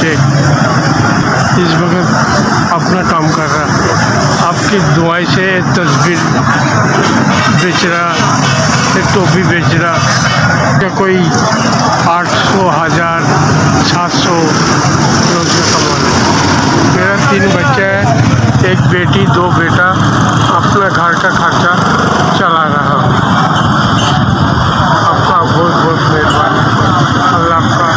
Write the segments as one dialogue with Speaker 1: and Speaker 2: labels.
Speaker 1: से इस वक्त अपना काम कर रहा। आपकी दुआएं से तस्वीर बेच रहा, टोपी बेच रहा, क्या कोई 800, 1000, 700 रोज़ कमा रहे। मेरा 3 बच्चे हैं, 1 बेटी 2 बेटा, अपना घर का खर्चा चला रहा। आपका बहुत बहुत मेहरबानी। अल्लाह आपका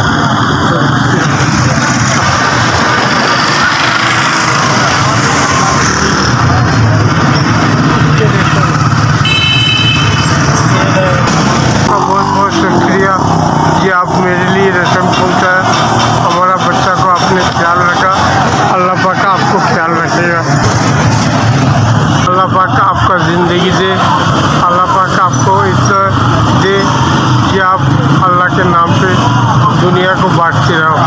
Speaker 1: बहुत बहुत शुक्रिया कि आप मेरे लिए रस्म पहुँचाया। हमारा बच्चा को आपने ख्याल रखा। अल्लाह पाक आपको ख्याल रखेगा। अल्लाह पाक आपका ज़िंदगी दे। अल्लाह पाक आपको इतना दे कि आप अल्लाह के नाम पे दुनिया को बांटते रहो।